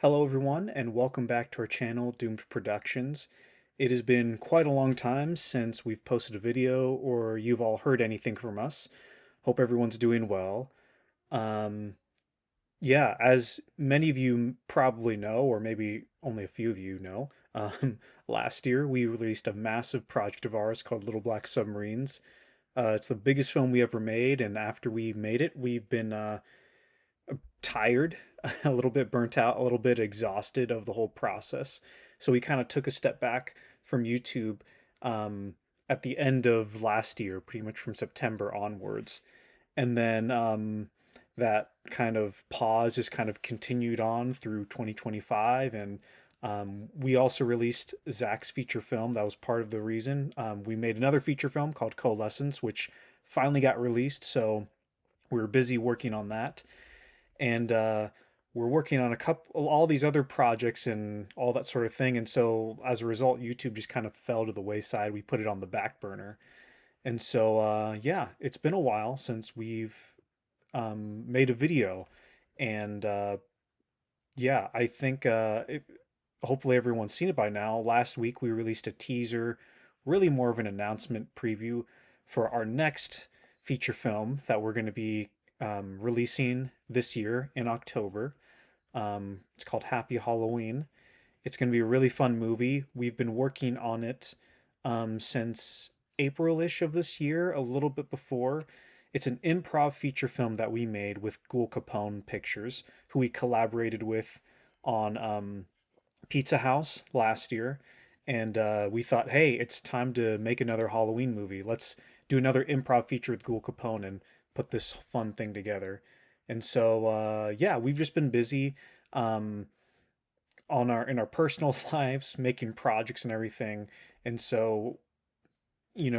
Hello, everyone, and welcome back to our channel, Doomed Productions. It has been quite a long time since we've posted a video or you've all heard anything from us. Hope everyone's doing well. Um, yeah, as many of you probably know, or maybe only a few of you know, last year we released a massive project of ours called Little Black Submarines. It's the biggest film we ever made, and after we made it, we've been tired, a little bit burnt out, a little bit exhausted of the whole process. So we kind of took a step back from YouTube at the end of last year, pretty much from September onwards. And then that kind of pause just kind of continued on through 2025. And we also released Zach's feature film. That was part of the reason. We made another feature film called Coalescence, which finally got released. So we were busy working on that, and we're working on all these other projects and all that sort of thing. And so as a result, YouTube just kind of fell to the wayside. We put it on the back burner. And so yeah, it's been a while since we've made a video. And yeah, I think hopefully everyone's seen it by now. Last week we released a teaser, really more of an announcement preview for our next feature film that we're going to be releasing this year in October. It's called Happy Halloween. It's going to be a really fun movie. We've been working on it since April-ish of this year, a little bit before. It's an improv feature film that we made with Ghoul Capone Pictures, who we collaborated with on Pizza House last year. And we thought, hey, it's time to make another Halloween movie. Let's do another improv feature with Ghoul Capone and put this fun thing together. And so yeah, we've just been busy um, on our personal lives, making projects and everything. And so,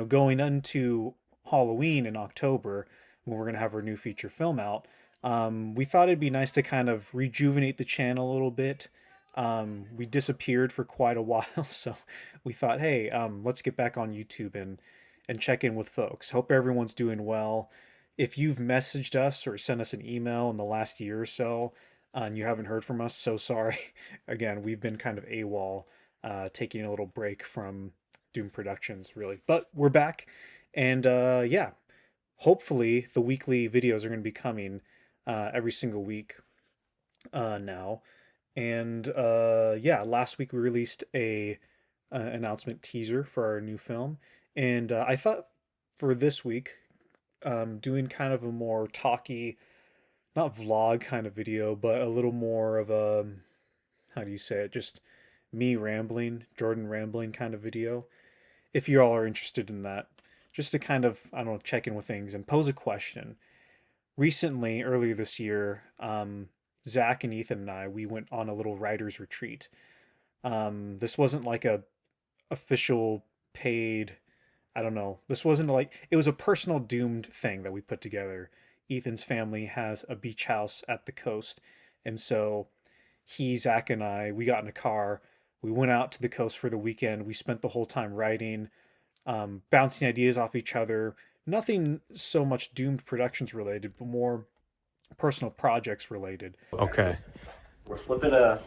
going into Halloween in October, when we're gonna have our new feature film out, we thought it'd be nice to kind of rejuvenate the channel a little bit. We disappeared for quite a while, so we thought, hey, let's get back on YouTube and check in with folks. Hope everyone's doing well. If you've messaged us or sent us an email in the last year or so and you haven't heard from us, so sorry. Again, we've been kind of AWOL, taking a little break from Doom Productions, really. But we're back, and yeah, hopefully the weekly videos are going to be coming every single week now. And yeah, last week we released a announcement teaser for our new film, and I thought for this week, doing kind of a more talky, not vlog kind of video, but a little more of a, how do you say it, just me rambling, Jordan rambling kind of video. If you all are interested in that, just to kind of, I don't know, check in with things and pose a question. Recently, earlier this year, Zach and Ethan and I, we went on a little writer's retreat. This wasn't like a official paid, I don't know. This wasn't like, it was a personal doomed thing that we put together. Ethan's family has a beach house at the coast. And so Zach, and we got in a car. We went out to the coast for the weekend. We spent the whole time writing, bouncing ideas off each other. Nothing so much doomed productions related, but more personal projects related. Okay. We're flipping a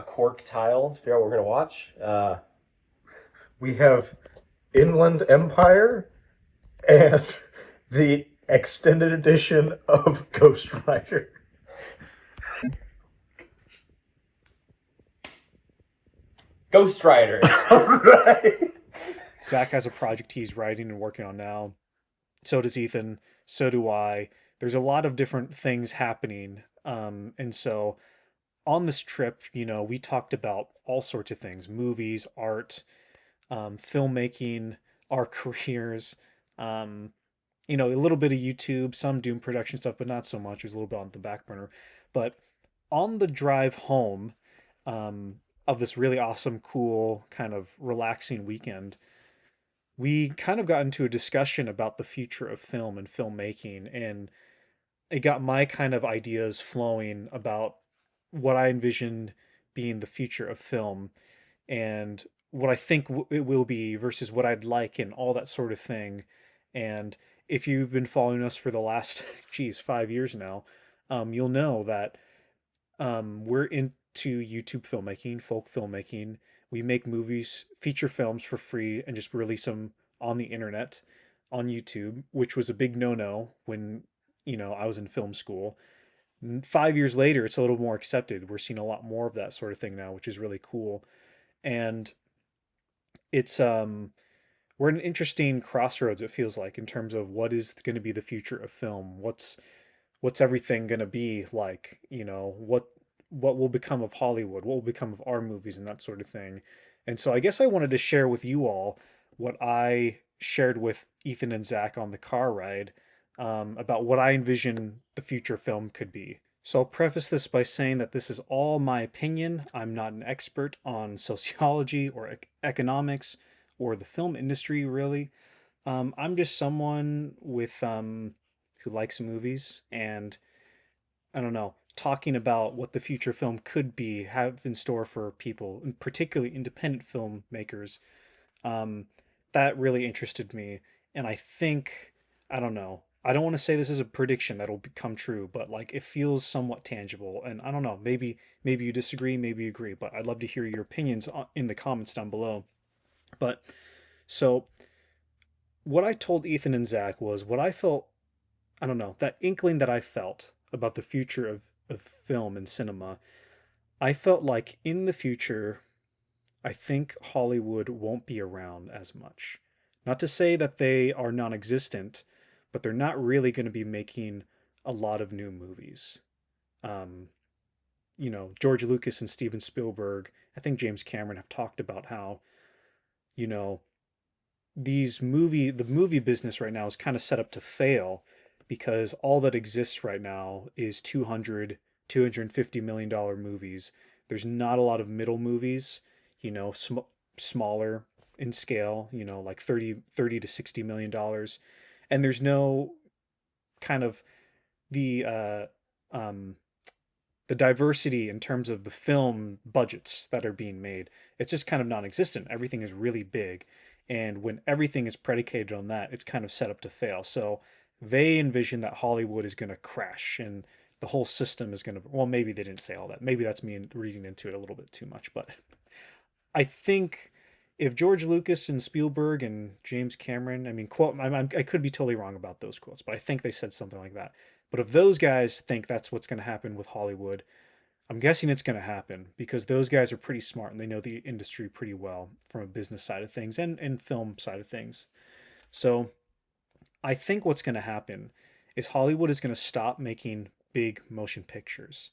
cork tile to figure out what we're gonna watch. We have Inland Empire and the extended edition of Ghost Rider. Ghost Rider. All right. Zach has a project he's writing and working on now. So does Ethan. So do I. There's a lot of different things happening. And so on this trip, we talked about all sorts of things: movies, art, filmmaking, our careers, a little bit of YouTube, some Doom production stuff, but not so much. It was a little bit on the back burner. But on the drive home of this really awesome, cool, kind of relaxing weekend, we kind of got into a discussion about the future of film and filmmaking, and it got my kind of ideas flowing about what I envision being the future of film and what I think it will be versus what I'd like and all that sort of thing. And if you've been following us for the last, geez, 5 years now, you'll know that we're to YouTube filmmaking, folk filmmaking. We make movies, feature films for free, and just release them on the internet, on YouTube, which was a big no-no when I was in film school. 5 years later, it's a little more accepted. We're seeing a lot more of that sort of thing now, which is really cool. And it's we're at an interesting crossroads, it feels like, in terms of what is going to be the future of film. What's everything going to be like? What will become of Hollywood? What will become of our movies and that sort of thing? And so I guess I wanted to share with you all what I shared with Ethan and Zach on the car ride, about what I envision the future film could be. So I'll preface this by saying that this is all my opinion. I'm not an expert on sociology or economics or the film industry, really. I'm just someone with who likes movies, and I don't know, talking about what the future film could be, have in store for people, and particularly independent filmmakers. Um, that really interested me, and I think, I don't know. I don't want to say this is a prediction that'll become true, but like it feels somewhat tangible. And I don't know, maybe you disagree, maybe you agree, but I'd love to hear your opinions in the comments down below. But so what I told Ethan and Zach was what I felt, I don't know, that inkling that I felt about the future of film and cinema. I felt like in the future, I think Hollywood won't be around as much. Not to say that they are non existent, but they're not really going to be making a lot of new movies. Um, George Lucas and Steven Spielberg, I think James Cameron have talked about how, you know, the movie business right now is kind of set up to fail because all that exists right now is 250 million dollar movies. There's not a lot of middle movies, smaller in scale, like 30 to 60 million dollars. And there's no kind of the um the diversity in terms of the film budgets that are being made. It's just kind of non-existent. Everything is really big, and when everything is predicated on that, it's kind of set up to fail. So they envision that Hollywood is going to crash and the whole system is going to, well, maybe they didn't say all that. Maybe that's me reading into it a little bit too much, but I think if George Lucas and Spielberg and James Cameron, I mean, quote, I could be totally wrong about those quotes, but I think they said something like that. But if those guys think that's what's going to happen with Hollywood, I'm guessing it's going to happen because those guys are pretty smart and they know the industry pretty well from a business side of things and film side of things. So I think what's going to happen is Hollywood is going to stop making big motion pictures.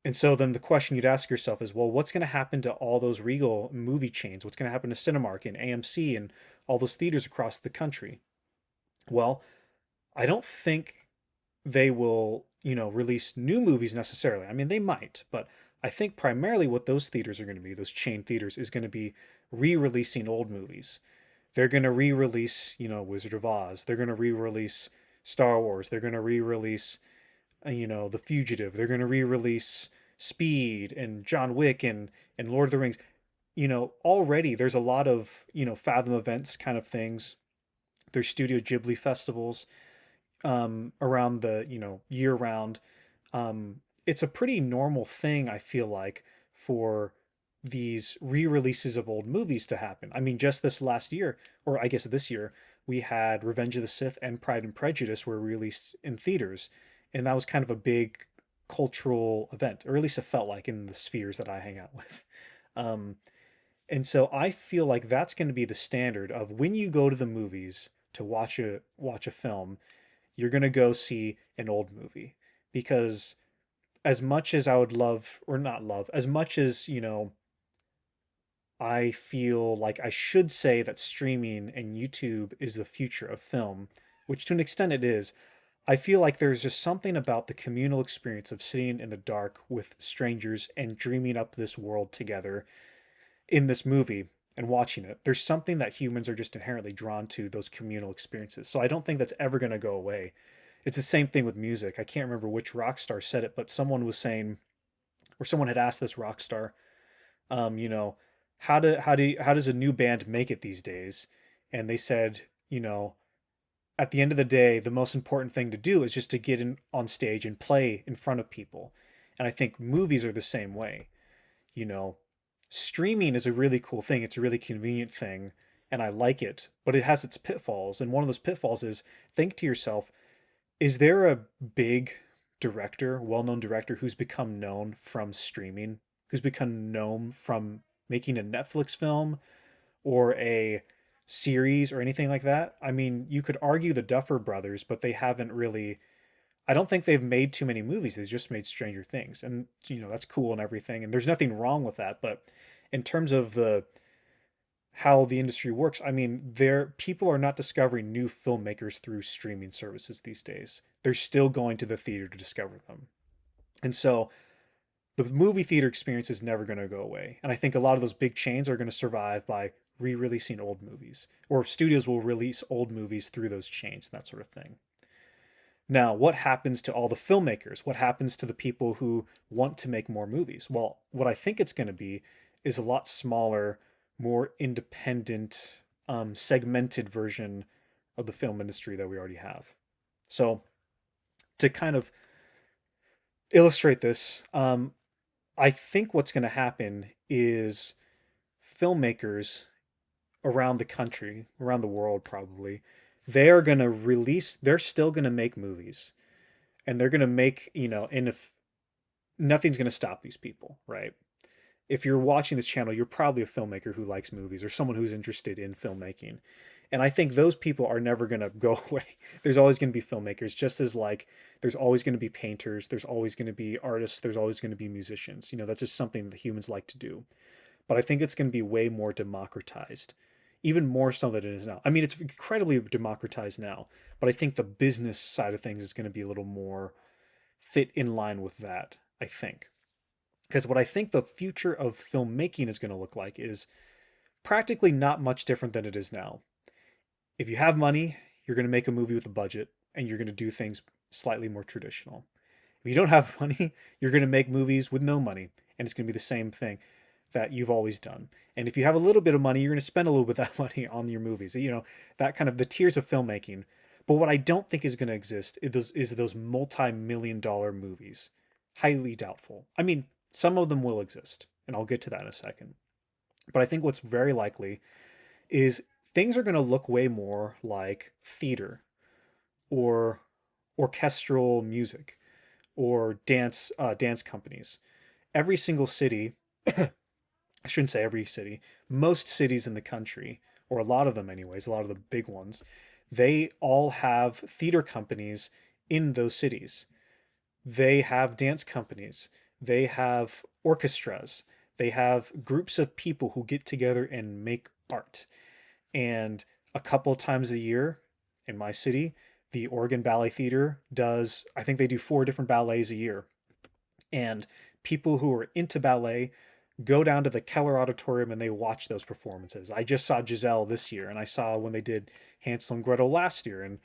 And so then the question you'd ask yourself is, well, what's going to happen to all those Regal movie chains? What's going to happen to Cinemark and AMC and all those theaters across the country? Well, I don't think they will, release new movies necessarily. I mean, they might, but I think primarily what those theaters are going to be, those chain theaters, is going to be re-releasing old movies. They're going to re-release, Wizard of Oz. They're going to re-release Star Wars. They're going to re-release, The Fugitive. They're going to re-release Speed and John Wick and Lord of the Rings. Already there's a lot of, Fathom events kind of things. There's Studio Ghibli festivals around the, year round. It's a pretty normal thing, I feel like, for these re-releases of old movies to happen. I mean, just this last year, or I guess this year, we had Revenge of the Sith and Pride and Prejudice were released in theaters, and that was kind of a big cultural event, or at least it felt like in the spheres that I hang out with. Um, and so I feel like that's going to be the standard of when you go to the movies to watch a film, you're going to go see an old movie because as much as I would love or not love, as much as, I feel like I should say that streaming and YouTube is the future of film, which to an extent it is. I feel like there's just something about the communal experience of sitting in the dark with strangers and dreaming up this world together in this movie and watching it. There's something that humans are just inherently drawn to, those communal experiences. So I don't think that's ever going to go away. It's the same thing with music. I can't remember which rock star said it, but someone was saying, or someone had asked this rock star, um, you know, how does a new band make it these days? And they said, at the end of the day, the most important thing to do is just to get in on stage and play in front of people. And I think movies are the same way. You know, streaming is a really cool thing. It's a really convenient thing, and I like it, but it has its pitfalls. And one of those pitfalls is think to yourself, is there a big director, well-known director who's become known from streaming, who's become known from making a Netflix film or a series or anything like that? I mean, you could argue the Duffer Brothers, but they haven't really. I don't think they've made too many movies. They've just made Stranger Things, and that's cool and everything, and there's nothing wrong with that. But in terms of the how the industry works, I mean, there people are not discovering new filmmakers through streaming services these days. They're still going to the theater to discover them, and so the movie theater experience is never going to go away. And I think a lot of those big chains are going to survive by re-releasing old movies, or studios will release old movies through those chains and that sort of thing. Now, what happens to all the filmmakers? What happens to the people who want to make more movies? Well, what I think it's going to be is a lot smaller, more independent, segmented version of the film industry that we already have. So, to kind of illustrate this, I think what's going to happen is filmmakers around the country, around the world probably, they are going to release, they're still going to make movies. And they're going to make, and if nothing's going to stop these people, right? If you're watching this channel, you're probably a filmmaker who likes movies or someone who's interested in filmmaking. And I think those people are never going to go away. There's always going to be filmmakers, just as like there's always going to be painters, there's always going to be artists, there's always going to be musicians. That's just something that humans like to do. But I think it's going to be way more democratized, even more so than it is now. I mean, it's incredibly democratized now, but I think the business side of things is going to be a little more fit in line with that, I think. Because what I think the future of filmmaking is going to look like is practically not much different than it is now. If you have money, you're going to make a movie with a budget and you're going to do things slightly more traditional. If you don't have money, you're going to make movies with no money and it's going to be the same thing that you've always done. And if you have a little bit of money, you're going to spend a little bit of that money on your movies. That kind of the tiers of filmmaking. But what I don't think is going to exist is those multi-million dollar movies. Highly doubtful. I mean, some of them will exist, and I'll get to that in a second. But I think what's very likely is things are going to look way more like theater or orchestral music or dance companies. Every single city, I shouldn't say every city, most cities in the country, or a lot of them anyways, a lot of the big ones, they all have theater companies in those cities. They have dance companies. They have orchestras. They have groups of people who get together and make art. And a couple times a year in my city, the Oregon Ballet Theater does, I think they do 4 different ballets a year. And people who are into ballet go down to the Keller Auditorium and they watch those performances. I just saw Giselle this year, and I saw when they did Hansel and Gretel last year. And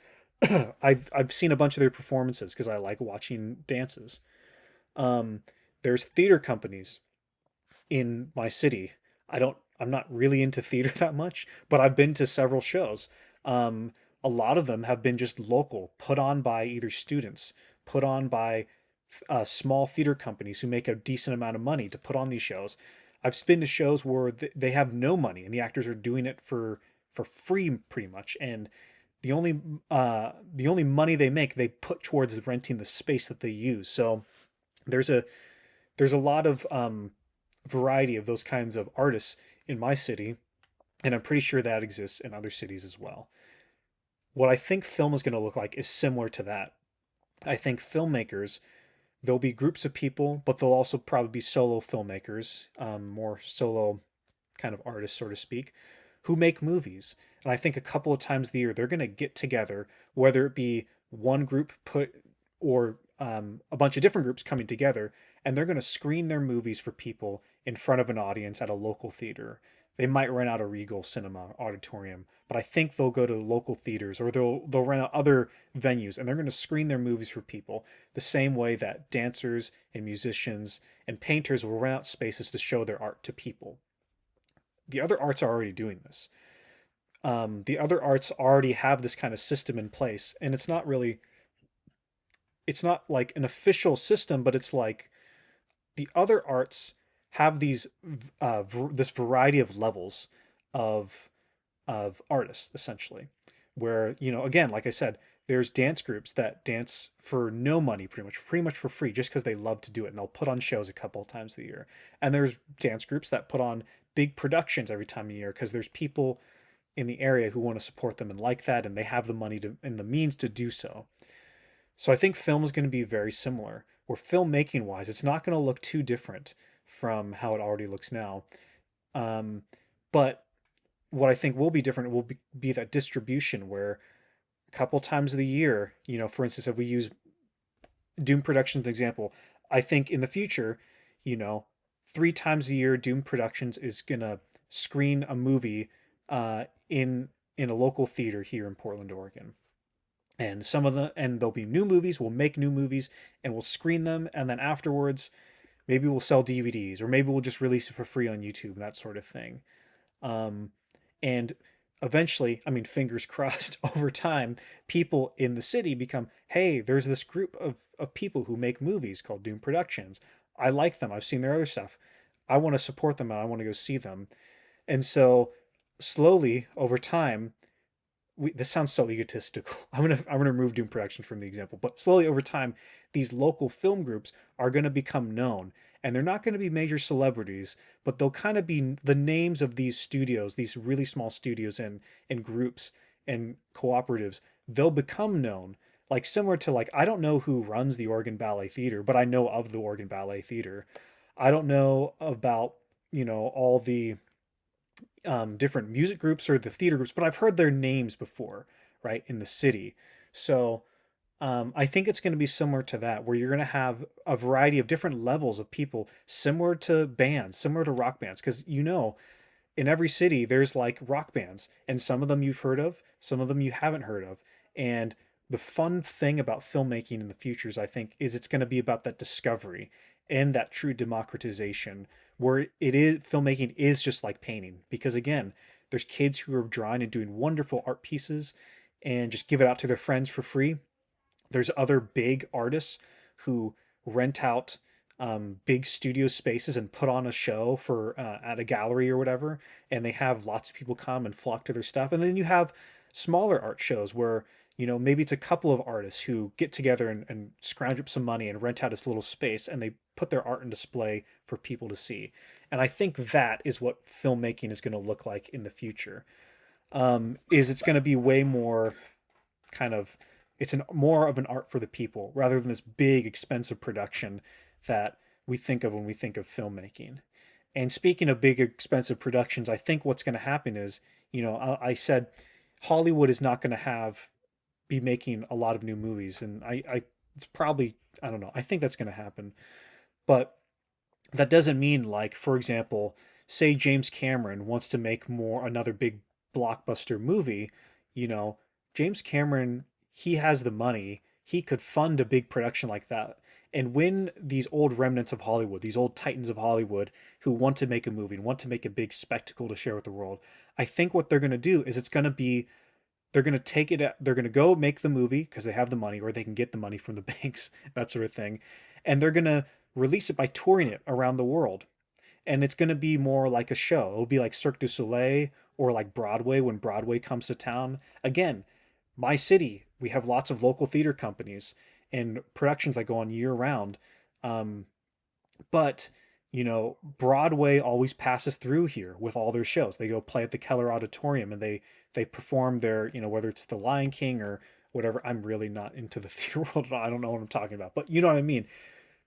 I've seen a bunch of their performances because I like watching dances. There's theater companies in my city. I'm not really into theater that much, but I've been to several shows. A lot of them have been just local, put on by either students, put on by small theater companies who make a decent amount of money to put on these shows. I've been to shows where they have no money and the actors are doing it for free pretty much, and the only money they make they put towards renting the space that they use. So there's a lot of variety of those kinds of artists in my city, and I'm pretty sure that exists in other cities as well. What I think film is going to look like is similar to that. I think filmmakers, there'll be groups of people, but there'll also probably be solo filmmakers, more solo kind of artists, so to speak, who make movies. And I think a couple of times a year they're going to get together, whether it be one group or a bunch of different groups coming together, and they're going to screen their movies for people in front of an audience at a local theater. They might rent out a Regal Cinema auditorium, but I think they'll go to local theaters or they'll rent out other venues, and they're going to screen their movies for people the same way that dancers and musicians and painters will rent out spaces to show their art to people. The other arts are already doing this. The other arts already have this kind of system in place, and it's not like an official system, but it's like the other arts have this variety of levels of artists essentially, where again, like I said, there's dance groups that dance for no money, pretty much for free, just because they love to do it, and they'll put on shows a couple of times a year. And there's dance groups that put on big productions every time a year because there's people in the area who want to support them and like that, and they have the money to and the means to do so. So I think film is going to be very similar. Where filmmaking wise, it's not going to look too different from how it already looks now. Um, but what I think will be different will be that distribution where a couple times of the year, for instance, if we use Doom Productions as an example, I think in the future, you know, 3 times a year, Doom Productions is gonna screen a movie in a local theater here in Portland, Oregon. And there'll be new movies. We'll make new movies and we'll screen them, and then afterwards, maybe we'll sell DVDs, or maybe we'll just release it for free on YouTube, that sort of thing. Um, and eventually, I mean, fingers crossed, over time, people in the city become, hey, there's this group of people who make movies called Doom Productions. I like them. I've seen their other stuff. I want to support them and I want to go see them. And so slowly over time, this sounds so egotistical. I'm gonna remove Doom Productions from the example, but slowly over time, these local film groups are gonna become known, and they're not gonna be major celebrities, but they'll kind of be the names of these studios, these really small studios and groups and cooperatives. They'll become known, like similar to like I don't know who runs the Oregon Ballet Theater, but I know of the Oregon Ballet Theater. I don't know about all the different music groups or the theater groups, but I've heard their names before, right, in the city. So I think it's going to be similar to that, where you're going to have a variety of different levels of people, similar to bands, similar to rock bands, because in every city there's like rock bands, and some of them you've heard of, some of them you haven't heard of. And the fun thing about filmmaking in the futures, I think, is it's going to be about that discovery and that true democratization, where it is filmmaking is just like painting, because again, there's kids who are drawing and doing wonderful art pieces and just give it out to their friends for free. There's other big artists who rent out big studio spaces and put on a show for at a gallery or whatever, and they have lots of people come and flock to their stuff. And then you have smaller art shows where maybe it's a couple of artists who get together and scrounge up some money and rent out this little space, and they put their art in display for people to see. And I think that is what filmmaking is going to look like in the future. Is it's going to be way more kind of more of an art for the people rather than this big expensive production that we think of when we think of filmmaking. And speaking of big expensive productions, I think what's going to happen is, I said Hollywood is not going to be making a lot of new movies, and it's probably, I don't know, I think that's going to happen. But that doesn't mean, like, for example, say James Cameron wants to make another big blockbuster movie, you know, James Cameron, he has the money. He could fund a big production like that. And when these old remnants of Hollywood, these old titans of Hollywood who want to make a movie and want to make a big spectacle to share with the world, I think what they're going to do is they're going to take it, they're going to go make the movie because they have the money, or they can get the money from the banks, that sort of thing. And they're going to release it by touring it around the world. And it's going to be more like a show. It'll be like Cirque du Soleil or like Broadway when Broadway comes to town. Again, my city, we have lots of local theater companies and productions that go on year round. Um, but Broadway always passes through here with all their shows. They go play at the Keller Auditorium, and they perform their, whether it's The Lion King or whatever. I'm really not into the theater world. I don't know what I'm talking about, but you know what I mean.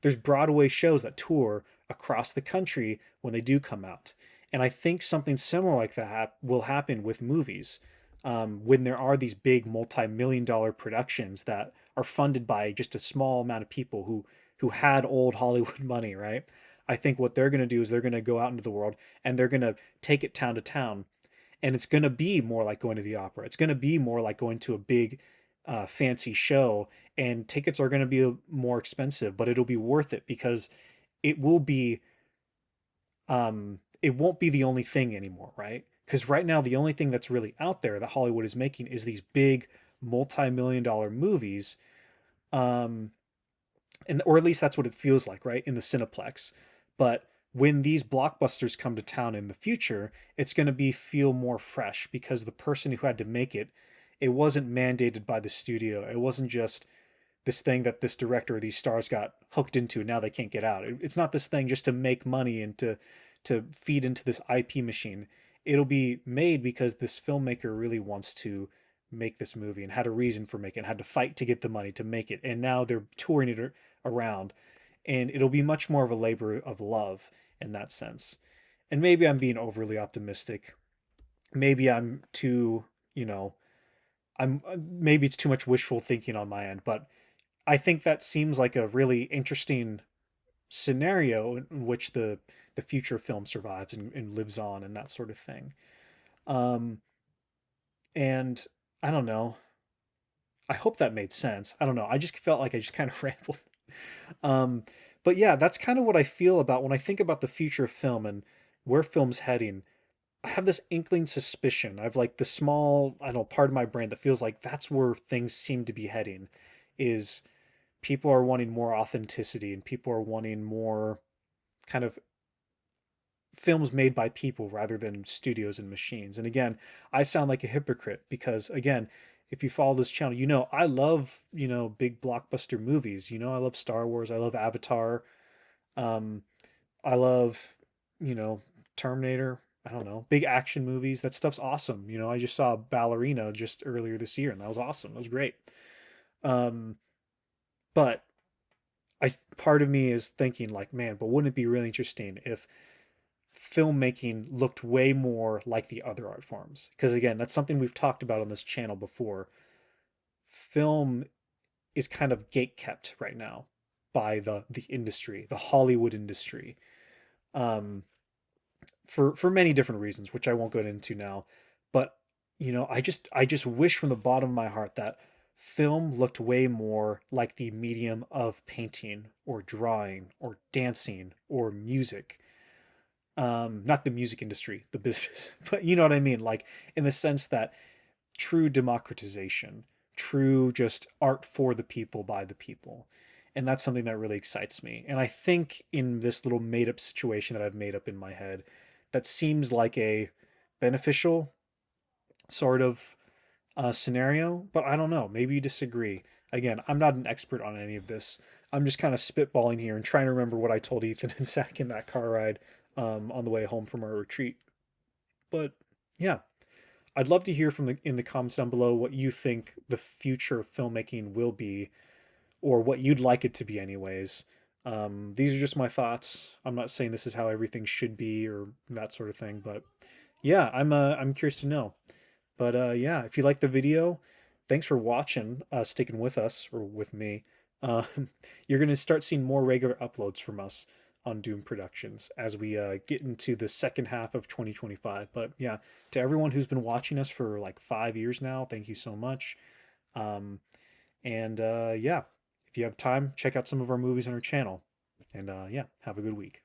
There's Broadway shows that tour across the country when they do come out. And I think something similar like that will happen with movies, when there are these big multi-million dollar productions that are funded by just a small amount of people who had old Hollywood money, right? I think what they're going to do is they're going to go out into the world and they're going to take it town to town, and it's going to be more like going to the opera. It's going to be more like going to a big fancy show, and tickets are going to be more expensive, but it'll be worth it because it will be it won't be the only thing anymore, right? Because right now the only thing that's really out there that Hollywood is making is these big multi-million dollar movies, um, and or at least that's what it feels like, right, in the Cineplex. But when these blockbusters come to town in the future, it's going to be feel more fresh because the person who had to make it, it wasn't mandated by the studio. It wasn't just this thing that this director or these stars got hooked into and now they can't get out. It's not this thing just to make money and to feed into this IP machine. It'll be made because this filmmaker really wants to make this movie and had a reason for making it, had to fight to get the money to make it, and now they're touring it around, and it'll be much more of a labor of love in that sense. And maybe I'm being overly optimistic. Maybe I'm too, you know, I'm maybe it's too much wishful thinking on my end, but I think that seems like a really interesting scenario in which the future film survives and lives on and that sort of thing. Um, and I don't know. I hope that made sense. I don't know. I just felt like I just kind of rambled. Um, but yeah, that's kind of what I feel about when I think about the future of film and where film's heading. I have this inkling suspicion. I've like the small, I don't know, part of my brain that feels like that's where things seem to be heading is people are wanting more authenticity and people are wanting more kind of films made by people rather than studios and machines. And again, I sound like a hypocrite because again, if you follow this channel, you know I love, big blockbuster movies. I love Star Wars, I love Avatar, um I love, you know, Terminator, I don't know, big action movies. That stuff's awesome. I just saw Ballerina just earlier this year and that was awesome. That was great. Um but I part of me is thinking like, man, but wouldn't it be really interesting if filmmaking looked way more like the other art forms? Because again, that's something we've talked about on this channel before. Film is kind of gate kept right now by the industry, the Hollywood industry, um, for many different reasons, which I won't go into now. But I just wish from the bottom of my heart that film looked way more like the medium of painting or drawing or dancing or music. Not the music industry, the business, but you know what I mean, like in the sense that true democratization, true just art for the people by the people. And that's something that really excites me. And I think in this little made up situation that I've made up in my head, that seems like a beneficial sort of scenario, but I don't know. Maybe you disagree. Again, I'm not an expert on any of this. I'm just kind of spitballing here and trying to remember what I told Ethan and Zach in that car ride on the way home from our retreat. But yeah, I'd love to hear from in the comments down below what you think the future of filmmaking will be, or what you'd like it to be, anyways. These are just my thoughts. I'm not saying this is how everything should be or that sort of thing, but yeah, I'm curious to know. But yeah, if you like the video, thanks for watching, sticking with us or with me. You're gonna start seeing more regular uploads from us on Doom Productions as we get into the second half of 2025. But yeah, to everyone who's been watching us for like 5 years now, thank you so much. Um, and yeah, if you have time, check out some of our movies on our channel. And yeah, have a good week.